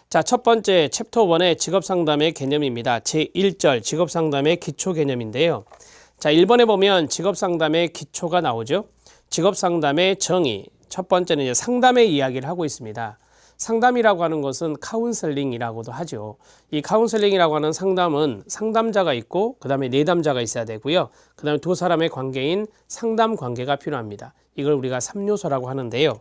자, 첫 번째 챕터 1의 직업상담의 개념입니다. 제1절 직업상담의 기초 개념인데요. 자, 1번에 보면 직업상담의 기초가 나오죠. 직업상담의 정의. 첫 번째는 이제 상담의 이야기를 하고 있습니다. 상담이라고 하는 것은 카운셀링이라고도 하죠. 이 카운셀링이라고 하는 상담은 상담자가 있고 그 다음에 내담자가 있어야 되고요. 그 다음에 두 사람의 관계인 상담 관계가 필요합니다. 이걸 우리가 3요소라고 하는데요.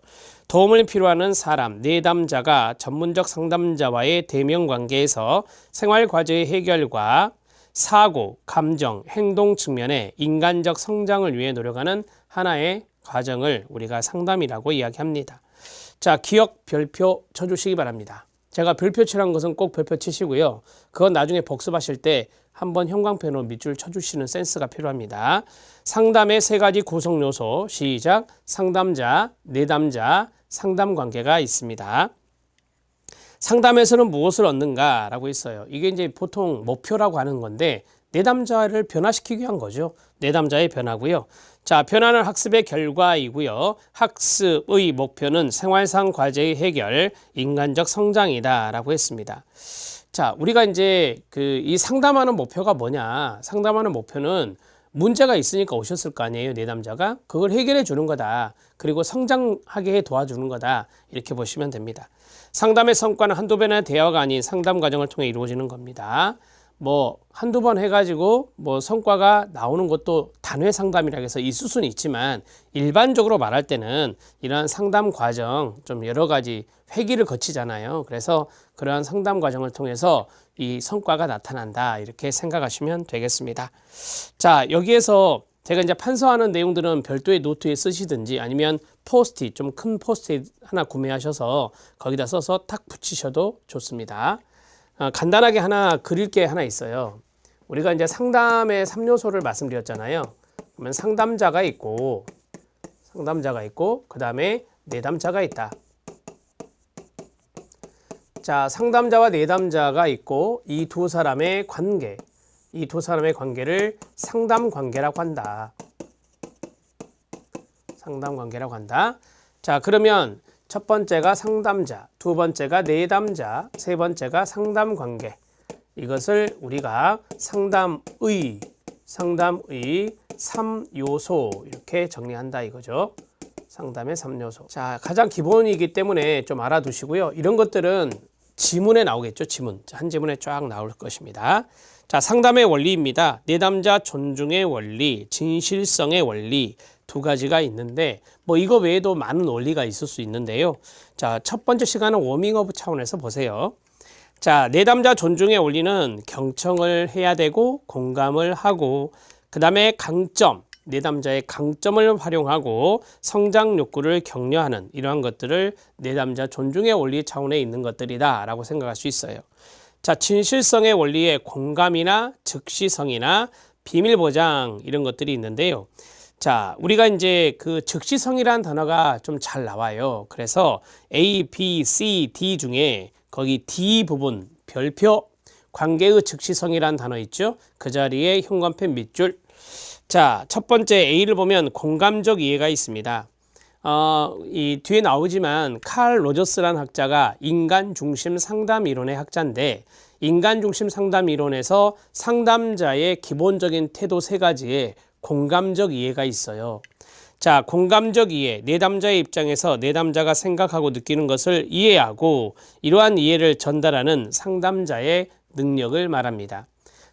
도움을 필요하는 사람, 내담자가 전문적 상담자와의 대면 관계에서 생활 과제의 해결과 사고, 감정, 행동 측면의 인간적 성장을 위해 노력하는 하나의 과정을 우리가 상담이라고 이야기합니다. 자, 기억 별표 쳐주시기 바랍니다. 제가 별표 치라는 것은 꼭 별표 치시고요. 그건 나중에 복습하실 때 한번 형광펜으로 밑줄 쳐주시는 센스가 필요합니다. 상담의 3가지 구성 요소, 시작. 상담자, 내담자, 상담 관계가 있습니다. 상담에서는 무엇을 얻는가 라고 있어요. 이게 이제 보통 목표라고 하는 건데 내담자를 변화시키기 위한 거죠. 내담자의 변화고요. 자, 변화는 학습의 결과이고요. 학습의 목표는 생활상 과제의 해결, 인간적 성장이다 라고 했습니다. 자, 우리가 이제 이 상담하는 목표가 뭐냐? 상담하는 목표는 문제가 있으니까 오셨을 거 아니에요, 내담자가. 그걸 해결해 주는 거다. 그리고 성장하게 해 도와주는 거다. 이렇게 보시면 됩니다. 상담의 성과는 한두 번의 대화가 아닌 상담 과정을 통해 이루어지는 겁니다. 뭐 한두 번 해가지고 뭐 성과가 나오는 것도 단회 상담이라고 해서 있을 수는 있지만 일반적으로 말할 때는 이러한 상담 과정 좀 여러 가지 회기를 거치잖아요. 그래서 그러한 상담 과정을 통해서 이 성과가 나타난다 이렇게 생각하시면 되겠습니다. 자, 여기에서 제가 이제 판서하는 내용들은 별도의 노트에 쓰시든지 아니면 포스트잇, 좀 큰 포스트잇 하나 구매하셔서 거기다 써서 탁 붙이셔도 좋습니다. 간단하게 하나 그릴 게 하나 있어요. 우리가 이제 상담의 3요소를 말씀드렸잖아요. 그러면 상담자가 있고 그 다음에 내담자가 있다. 자, 상담자와 내담자가 있고 이 두 사람의 관계를 상담 관계라고 한다. 상담 관계라고 한다. 자, 그러면 첫 번째가 상담자, 두 번째가 내담자, 세 번째가 상담 관계. 이것을 우리가 상담의 3요소 이렇게 정리한다 이거죠. 상담의 3요소. 자, 가장 기본이기 때문에 좀 알아두시고요. 이런 것들은 지문에 나오겠죠. 지문. 한 지문에 쫙 나올 것입니다. 자, 상담의 원리입니다. 내담자 존중의 원리, 진실성의 원리 두 가지가 있는데 뭐 이거 외에도 많은 원리가 있을 수 있는데요. 자, 첫 번째 시간은 워밍업 차원에서 보세요. 자, 내담자 존중의 원리는 경청을 해야 되고 공감을 하고 그 다음에 강점, 내담자의 강점을 활용하고 성장 욕구를 격려하는 이러한 것들을 내담자 존중의 원리 차원에 있는 것들이다 라고 생각할 수 있어요. 자, 진실성의 원리에 공감이나 즉시성이나 비밀보장 이런 것들이 있는데요. 자, 우리가 이제 그 즉시성이라는 단어가 좀 잘 나와요. 그래서 A, B, C, D 중에 거기 D 부분 별표 관계의 즉시성이라는 단어 있죠. 그 자리에 형광펜 밑줄. 자, 첫 번째 A를 보면 공감적 이해가 있습니다. 이 뒤에 나오지만 칼 로저스라는 학자가 인간 중심 상담 이론의 학자인데 인간 중심 상담 이론에서 상담자의 기본적인 태도 3가지에 공감적 이해가 있어요. 자, 공감적 이해, 내담자의 입장에서 내담자가 생각하고 느끼는 것을 이해하고 이러한 이해를 전달하는 상담자의 능력을 말합니다.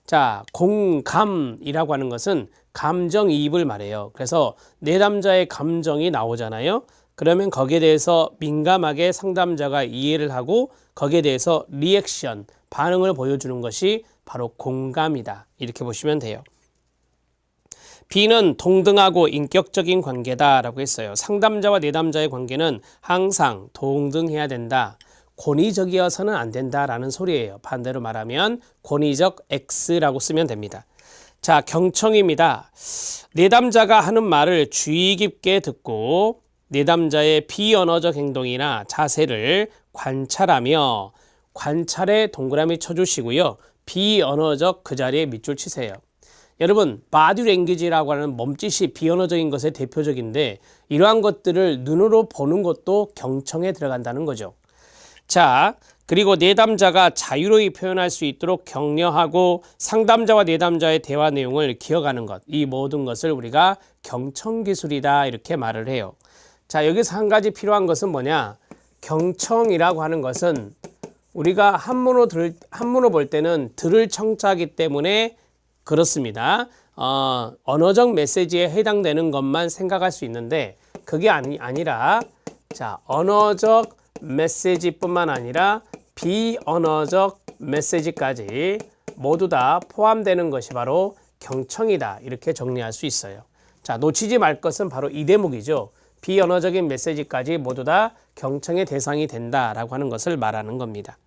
자, 공감이라고 하는 것은 감정이입을 말해요. 그래서 내담자의 감정이 나오잖아요. 그러면 거기에 대해서 민감하게 상담자가 이해를 하고 거기에 대해서 리액션, 반응을 보여주는 것이 바로 공감이다. 이렇게 보시면 돼요. B는 동등하고 인격적인 관계다라고 했어요. 상담자와 내담자의 관계는 항상 동등해야 된다. 권위적이어서는 안 된다라는 소리예요. 반대로 말하면 권위적 X라고 쓰면 됩니다. 자, 경청입니다. 내담자가 하는 말을 주의 깊게 듣고 내담자의 비언어적 행동이나 자세를 관찰하며 관찰에 동그라미 쳐주시고요. 비언어적 그 자리에 밑줄 치세요. 여러분, 바디 랭귀지라고 하는 몸짓이 비언어적인 것의 대표적인데 이러한 것들을 눈으로 보는 것도 경청에 들어간다는 거죠. 자, 그리고 내담자가 자유로이 표현할 수 있도록 격려하고 상담자와 내담자의 대화 내용을 기억하는 것, 이 모든 것을 우리가 경청기술이다 이렇게 말을 해요. 자, 여기서 한 가지 필요한 것은 뭐냐? 경청이라고 하는 것은 우리가 한문으로 볼 때는 들을 청자이기 때문에 그렇습니다. 언어적 메시지에 해당되는 것만 생각할 수 있는데 그게 아니라 자, 언어적 메시지뿐만 아니라 비언어적 메시지까지 모두 다 포함되는 것이 바로 경청이다 이렇게 정리할 수 있어요. 자, 놓치지 말 것은 바로 이 대목이죠. 비언어적인 메시지까지 모두 다 경청의 대상이 된다라고 하는 것을 말하는 겁니다.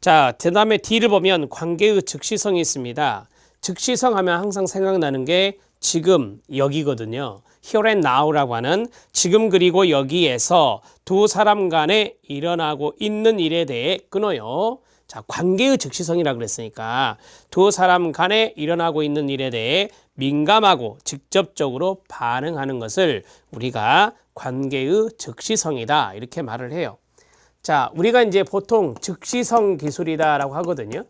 자, 그 다음에 D를 보면 관계의 즉시성이 있습니다. 즉시성 하면 항상 생각나는 게 지금, 여기거든요. Here and now라고 하는 지금 그리고 여기에서 두 사람 간에 일어나고 있는 일에 대해 끊어요. 자, 관계의 즉시성이라 그랬으니까 두 사람 간에 일어나고 있는 일에 대해 민감하고 직접적으로 반응하는 것을 우리가 관계의 즉시성이다 이렇게 말을 해요. 자, 우리가 이제 보통 즉시성 기술이다라고 하거든요.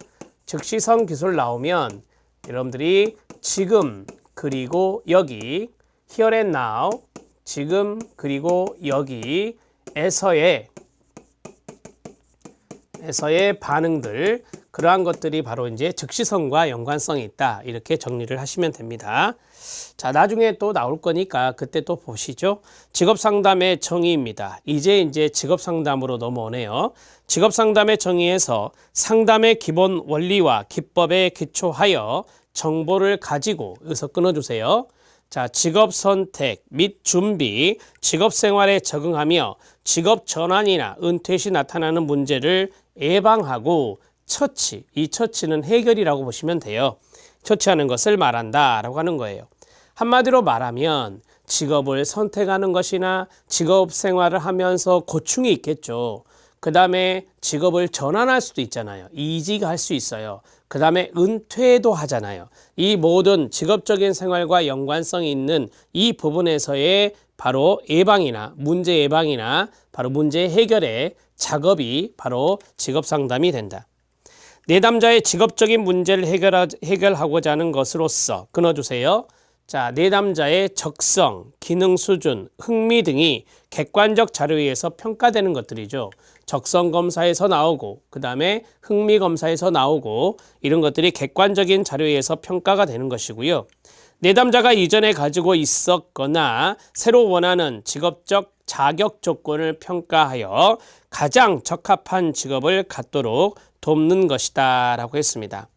즉시성 기술 나오면 여러분들이 지금 그리고 여기 here and now 지금 그리고 여기에서의 반응들 그러한 것들이 바로 이제 즉시성과 연관성이 있다 이렇게 정리를 하시면 됩니다. 자, 나중에 또 나올 거니까 그때 또 보시죠. 직업상담의 정의입니다. 이제 직업상담으로 넘어오네요. 직업상담의 정의에서 상담의 기본 원리와 기법에 기초하여 정보를 가지고 여기서 끊어주세요. 자, 직업 선택 및 준비, 직업 생활에 적응하며 직업 전환이나 은퇴 시 나타나는 문제를 예방하고 처치, 이 처치는 해결이라고 보시면 돼요. 처치하는 것을 말한다라고 하는 거예요. 한마디로 말하면 직업을 선택하는 것이나 직업 생활을 하면서 고충이 있겠죠. 그 다음에 직업을 전환할 수도 있잖아요. 이직할 수 있어요. 그 다음에 은퇴도 하잖아요. 이 모든 직업적인 생활과 연관성이 있는 이 부분에서의 바로 예방이나 문제 예방이나 바로 문제 해결의 작업이 바로 직업 상담이 된다. 내담자의 직업적인 문제를 해결하고자 하는 것으로서 끊어주세요. 자, 내담자의 적성, 기능 수준, 흥미 등이 객관적 자료에 의해서 평가되는 것들이죠. 적성 검사에서 나오고 그 다음에 흥미 검사에서 나오고 이런 것들이 객관적인 자료에 의해서 평가가 되는 것이고요. 내담자가 이전에 가지고 있었거나 새로 원하는 직업적 자격 조건을 평가하여 가장 적합한 직업을 갖도록 돕는 것이다 라고 했습니다.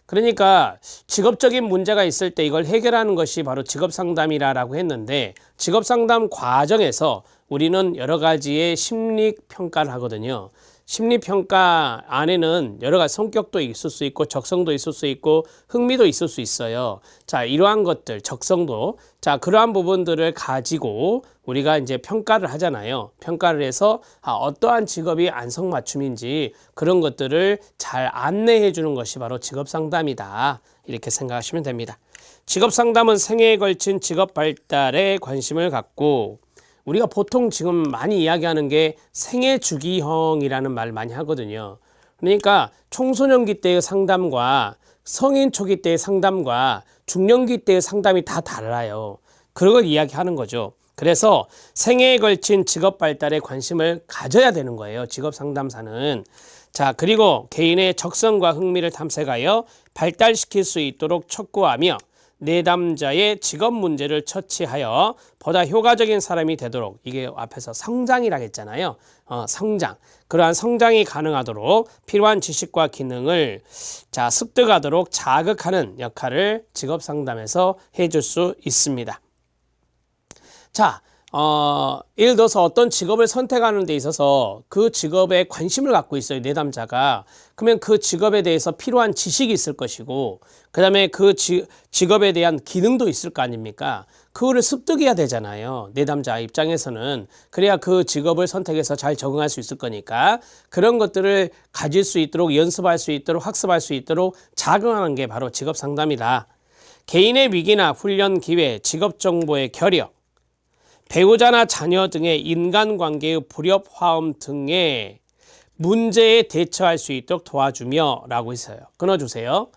그러니까 직업적인 문제가 있을 때 이걸 해결하는 것이 바로 직업상담이라고 했는데 직업상담 과정에서 우리는 여러 가지의 심리평가를 하거든요. 심리평가 안에는 여러 가지 성격도 있을 수 있고 적성도 있을 수 있고 흥미도 있을 수 있어요. 자, 이러한 것들, 적성도 자, 그러한 부분들을 가지고 우리가 이제 평가를 하잖아요. 평가를 해서 어떠한 직업이 안성맞춤인지 그런 것들을 잘 안내해 주는 것이 바로 직업상담이다. 이렇게 생각하시면 됩니다. 직업상담은 생애에 걸친 직업 발달에 관심을 갖고 우리가 보통 지금 많이 이야기하는 게 생애 주기형이라는 말 많이 하거든요. 그러니까 청소년기 때의 상담과 성인 초기 때의 상담과 중년기 때의 상담이 다 달라요. 그런 걸 이야기하는 거죠. 그래서 생애에 걸친 직업 발달에 관심을 가져야 되는 거예요. 직업 상담사는. 자, 그리고 개인의 적성과 흥미를 탐색하여 발달시킬 수 있도록 촉구하며 내담자의 직업 문제를 처치하여 보다 효과적인 사람이 되도록 이게 앞에서 성장이라고 했잖아요. 성장. 그러한 성장이 가능하도록 필요한 지식과 기능을 자, 습득하도록 자극하는 역할을 직업 상담에서 해줄 수 있습니다. 자, 예를 들어서 어떤 직업을 선택하는 데 있어서 그 직업에 관심을 갖고 있어요, 내담자가. 그러면 그 직업에 대해서 필요한 지식이 있을 것이고 그 다음에 그 직업에 대한 기능도 있을 거 아닙니까? 그거를 습득해야 되잖아요, 내담자 입장에서는. 그래야 그 직업을 선택해서 잘 적응할 수 있을 거니까 그런 것들을 가질 수 있도록 연습할 수 있도록 학습할 수 있도록 자극하는 게 바로 직업 상담이다. 개인의 위기나 훈련 기회, 직업 정보의 결여, 배우자나 자녀 등의 인간관계의 불협화음 등의 문제에 대처할 수 있도록 도와주며 라고 있어요. 끊어주세요.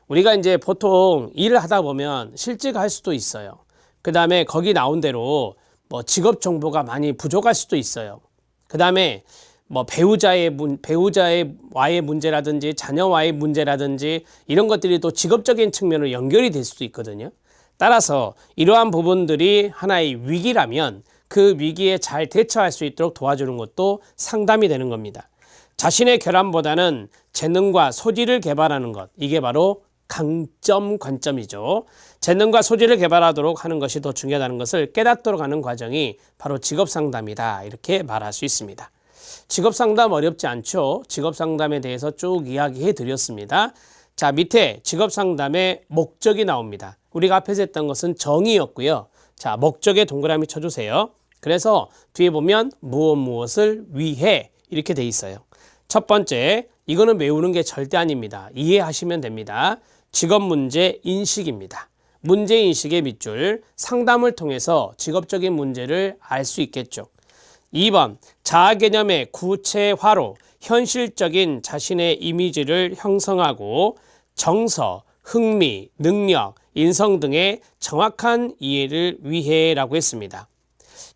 우리가 이제 보통 일을 하다 보면 실직할 을 수도 있어요. 그 다음에 거기 나온 대로 뭐 직업 정보가 많이 부족할 수도 있어요. 그 다음에 뭐 배우자와의 문제라든지 자녀와의 문제라든지 이런 것들이 또 직업적인 측면으로 연결이 될 수도 있거든요. 따라서 이러한 부분들이 하나의 위기라면 그 위기에 잘 대처할 수 있도록 도와주는 것도 상담이 되는 겁니다. 자신의 결함보다는 재능과 소질을 개발하는 것, 이게 바로 강점, 관점이죠. 재능과 소질을 개발하도록 하는 것이 더 중요하다는 것을 깨닫도록 하는 과정이 바로 직업상담이다, 이렇게 말할 수 있습니다. 직업상담 어렵지 않죠? 직업상담에 대해서 쭉 이야기해 드렸습니다. 자, 밑에 직업상담의 목적이 나옵니다. 우리가 앞에서 했던 것은 정의였고요. 자, 목적에 동그라미 쳐주세요. 그래서 뒤에 보면 무엇을 위해 이렇게 돼 있어요. 첫 번째, 이거는 외우는 게 절대 아닙니다. 이해하시면 됩니다. 직업문제 인식입니다. 문제인식의 밑줄, 상담을 통해서 직업적인 문제를 알 수 있겠죠. 2번, 자아개념의 구체화로 현실적인 자신의 이미지를 형성하고 정서, 흥미, 능력, 인성 등의 정확한 이해를 위해 라고 했습니다.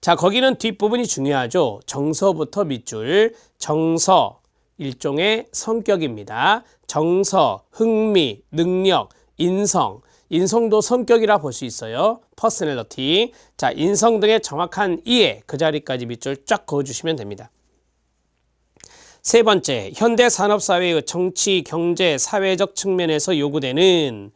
자, 거기는 뒷부분이 중요하죠. 정서부터 밑줄, 정서, 일종의 성격입니다. 정서, 흥미, 능력, 인성, 인성도 성격이라 볼 수 있어요. 퍼스널리티. 자, 인성 등의 정확한 이해, 그 자리까지 밑줄 쫙 그어주시면 됩니다. 세 번째, 현대산업사회의 정치, 경제, 사회적 측면에서 요구되는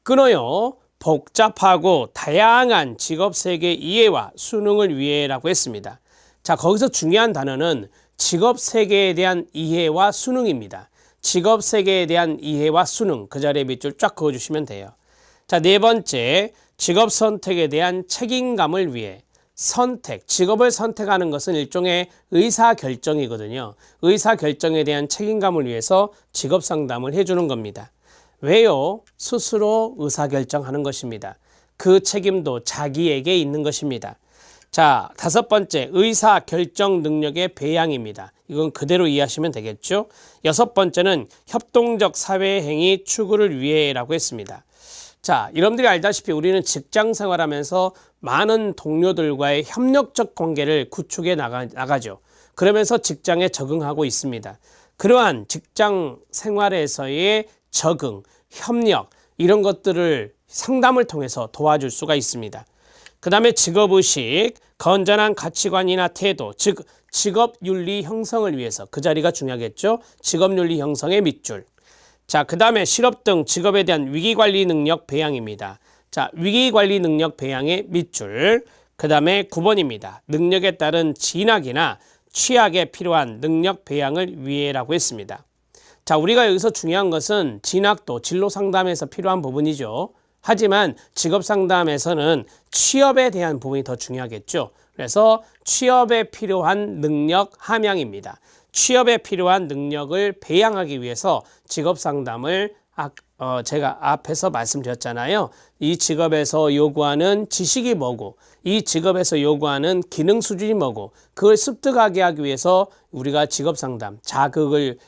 끊어요. 복잡하고 다양한 직업세계 이해와 수능을 위해라고 했습니다. 자, 거기서 중요한 단어는 직업세계에 대한 이해와 수능입니다. 직업세계에 대한 이해와 수능, 그 자리에 밑줄 쫙 그어주시면 돼요. 자, 네 번째, 직업 선택에 대한 책임감을 위해. 선택, 직업을 선택하는 것은 일종의 의사결정이거든요. 의사결정에 대한 책임감을 위해서 직업상담을 해주는 겁니다. 왜요? 스스로 의사결정하는 것입니다. 그 책임도 자기에게 있는 것입니다. 자, 다섯 번째, 의사결정 능력의 배양입니다. 이건 그대로 이해하시면 되겠죠? 여섯 번째는 협동적 사회행위 추구를 위해라고 했습니다. 자, 여러분들이 알다시피 우리는 직장 생활하면서 많은 동료들과의 협력적 관계를 구축해 나가죠. 그러면서 직장에 적응하고 있습니다. 그러한 직장 생활에서의 적응, 협력, 이런 것들을 상담을 통해서 도와줄 수가 있습니다. 그 다음에 직업의식, 건전한 가치관이나 태도, 즉 직업윤리 형성을 위해서, 그 자리가 중요하겠죠. 직업윤리 형성의 밑줄. 자, 그 다음에 실업 등 직업에 대한 위기관리 능력 배양입니다. 자, 위기관리 능력 배양의 밑줄. 그 다음에 9번입니다. 능력에 따른 진학이나 취약에 필요한 능력 배양을 위해라고 했습니다. 자, 우리가 여기서 중요한 것은 진학도 진로 상담에서 필요한 부분이죠. 하지만 직업 상담에서는 취업에 대한 부분이 더 중요하겠죠. 그래서 취업에 필요한 능력 함양입니다. 취업에 필요한 능력을 배양하기 위해서 직업 상담을 제가 앞에서 말씀드렸잖아요. 이 직업에서 요구하는 지식이 뭐고, 이 직업에서 요구하는 기능 수준이 뭐고, 그걸 습득하게 하기 위해서 우리가 직업 상담, 자극을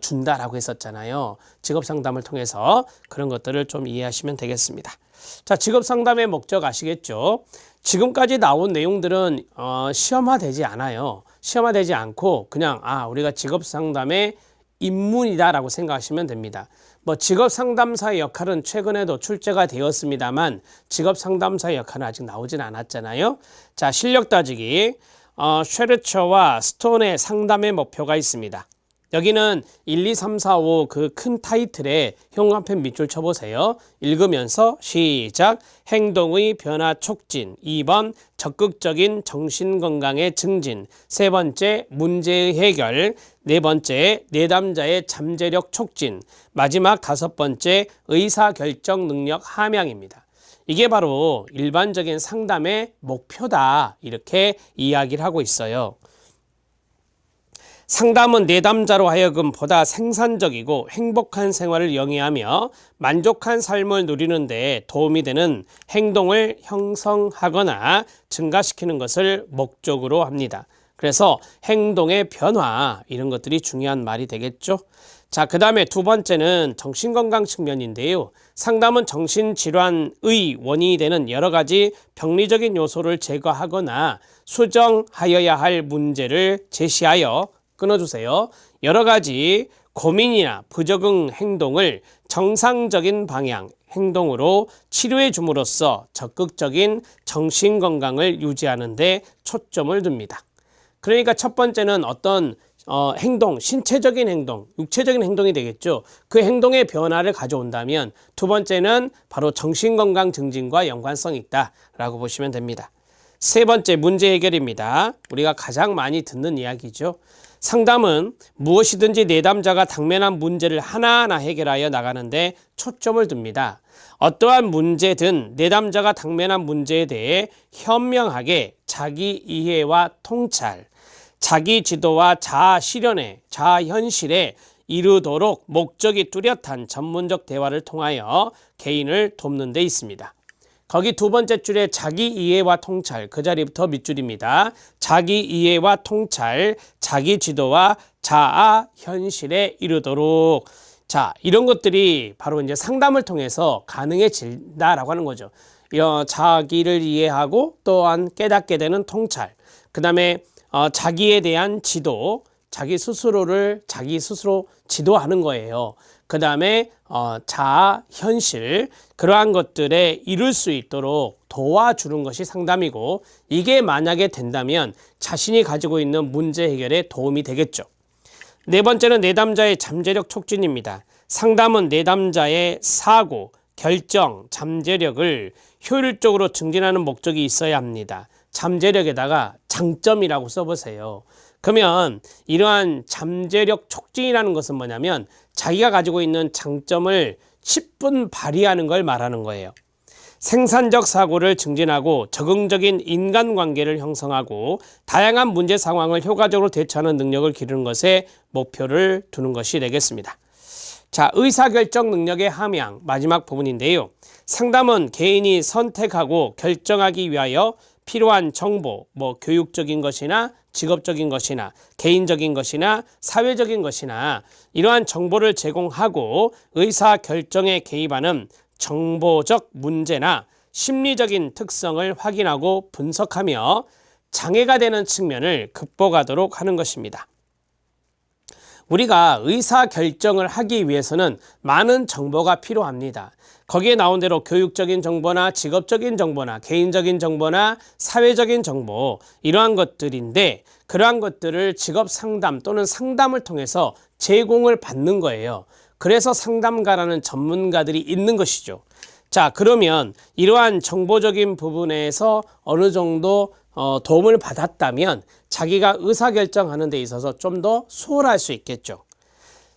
준다라고 했었잖아요. 직업 상담을 통해서 그런 것들을 좀 이해하시면 되겠습니다. 자, 직업 상담의 목적 아시겠죠? 지금까지 나온 내용들은 시험화되지 않아요. 시험화되지 않고 그냥 우리가 직업 상담의 입문이다라고 생각하시면 됩니다. 뭐 직업 상담사의 역할은 최근에도 출제가 되었습니다만 직업 상담사의 역할은 아직 나오진 않았잖아요. 자, 실력 따지기. 쉐르처와 스톤의 상담의 목표가 있습니다. 여기는 1, 2, 3, 4, 5 그 큰 타이틀에 형광펜 밑줄 쳐보세요. 읽으면서 시작. 행동의 변화 촉진. 2번 적극적인 정신건강의 증진. 세 번째 문제의 해결. 네 번째 내담자의 잠재력 촉진. 마지막 다섯 번째 의사결정 능력 함양입니다. 이게 바로 일반적인 상담의 목표다, 이렇게 이야기를 하고 있어요. 상담은 내담자로 하여금 보다 생산적이고 행복한 생활을 영위하며 만족한 삶을 누리는 데 도움이 되는 행동을 형성하거나 증가시키는 것을 목적으로 합니다. 그래서 행동의 변화 이런 것들이 중요한 말이 되겠죠. 자, 그 다음에 두 번째는 정신건강 측면인데요. 상담은 정신질환의 원인이 되는 여러 가지 병리적인 요소를 제거하거나 수정하여야 할 문제를 제시하여 끊어주세요. 여러 가지 고민이나 부적응 행동을 정상적인 방향, 행동으로 치료해 줌으로써 적극적인 정신건강을 유지하는 데 초점을 둡니다. 그러니까 첫 번째는 어떤 행동, 신체적인 행동, 육체적인 행동이 되겠죠. 그 행동의 변화를 가져온다면 두 번째는 바로 정신건강 증진과 연관성이 있다라고 보시면 됩니다. 세 번째 문제 해결입니다. 우리가 가장 많이 듣는 이야기죠. 상담은 무엇이든지 내담자가 당면한 문제를 하나하나 해결하여 나가는데 초점을 둡니다. 어떠한 문제든 내담자가 당면한 문제에 대해 현명하게 자기 이해와 통찰, 자기 지도와 자아 실현에, 자아 현실에 이르도록 목적이 뚜렷한 전문적 대화를 통하여 개인을 돕는 데 있습니다. 거기 두 번째 줄에 자기 이해와 통찰, 그 자리부터 밑줄입니다. 자기 이해와 통찰, 자기 지도와 자아 현실에 이르도록. 자, 이런 것들이 바로 이제 상담을 통해서 가능해진다라고 하는 거죠. 자기를 이해하고 또한 깨닫게 되는 통찰, 그 다음에 자기에 대한 지도, 자기 스스로 지도하는 거예요. 그 다음에 자아, 현실, 그러한 것들에 이룰 수 있도록 도와주는 것이 상담이고, 이게 만약에 된다면 자신이 가지고 있는 문제 해결에 도움이 되겠죠. 네 번째는 내담자의 잠재력 촉진입니다. 상담은 내담자의 사고, 결정, 잠재력을 효율적으로 증진하는 목적이 있어야 합니다. 잠재력에다가 장점이라고 써보세요. 그러면 이러한 잠재력 촉진이라는 것은 뭐냐면 자기가 가지고 있는 장점을 10분 발휘하는 걸 말하는 거예요. 생산적 사고를 증진하고 적응적인 인간관계를 형성하고 다양한 문제 상황을 효과적으로 대처하는 능력을 기르는 것에 목표를 두는 것이 되겠습니다. 자, 의사결정 능력의 함양, 마지막 부분인데요. 상담은 개인이 선택하고 결정하기 위하여 필요한 정보, 교육적인 것이나 직업적인 것이나 개인적인 것이나 사회적인 것이나 이러한 정보를 제공하고 의사결정에 개입하는 정보적 문제나 심리적인 특성을 확인하고 분석하며 장애가 되는 측면을 극복하도록 하는 것입니다. 우리가 의사결정을 하기 위해서는 많은 정보가 필요합니다. 거기에 나온 대로 교육적인 정보나 직업적인 정보나 개인적인 정보나 사회적인 정보, 이러한 것들인데 그러한 것들을 직업 상담 또는 상담을 통해서 제공을 받는 거예요. 그래서 상담가라는 전문가들이 있는 것이죠. 자, 그러면 이러한 정보적인 부분에서 어느 정도 도움을 받았다면 자기가 의사결정하는 데 있어서 좀 더 수월할 수 있겠죠.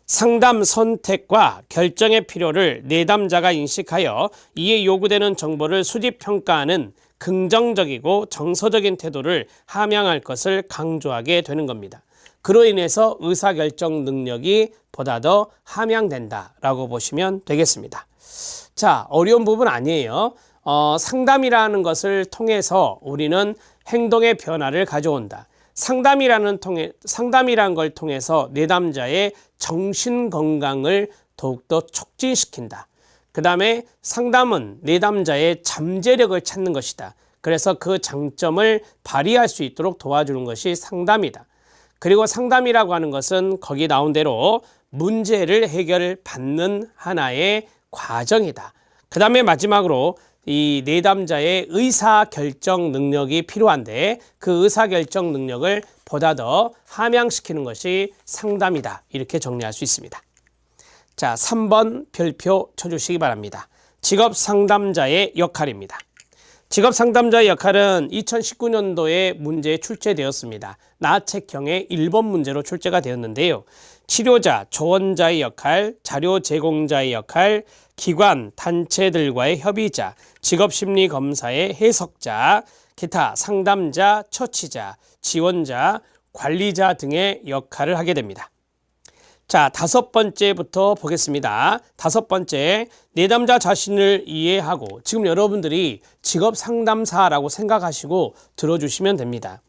상담 선택과 결정의 필요를 내담자가 인식하여 이에 요구되는 정보를 수집 평가하는 긍정적이고 정서적인 태도를 함양할 것을 강조하게 되는 겁니다. 그로 인해서 의사결정 능력이 보다 더 함양된다라고 보시면 되겠습니다. 자, 어려운 부분 아니에요. 상담이라는 것을 통해서 우리는 행동의 변화를 가져온다. 상담이라는 걸 통해서 내담자의 정신 건강을 더욱더 촉진시킨다. 그 다음에 상담은 내담자의 잠재력을 찾는 것이다. 그래서 그 장점을 발휘할 수 있도록 도와주는 것이 상담이다. 그리고 상담이라고 하는 것은 거기 나온 대로 문제를 해결받는 하나의 과정이다. 그 다음에 마지막으로 이 내담자의 의사결정 능력이 필요한데 그 의사결정 능력을 보다 더 함양시키는 것이 상담이다. 이렇게 정리할 수 있습니다. 자, 3번 별표 쳐주시기 바랍니다. 직업상담자의 역할입니다. 직업상담자의 역할은 2019년도에 문제에 출제되었습니다. 나책형의 1번 문제로 출제가 되었는데요. 치료자, 조언자의 역할, 자료 제공자의 역할, 기관, 단체들과의 협의자, 직업심리검사의 해석자, 기타 상담자, 처치자, 지원자, 관리자 등의 역할을 하게 됩니다. 자, 5번째부터 보겠습니다. 5번째, 내담자 자신을 이해하고, 지금 여러분들이 직업상담사라고 생각하시고 들어주시면 됩니다.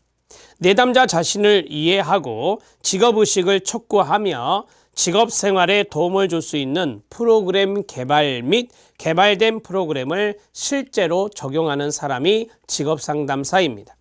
내담자 자신을 이해하고 직업의식을 촉구하며 직업 생활에 도움을 줄 수 있는 프로그램 개발 및 개발된 프로그램을 실제로 적용하는 사람이 직업상담사입니다.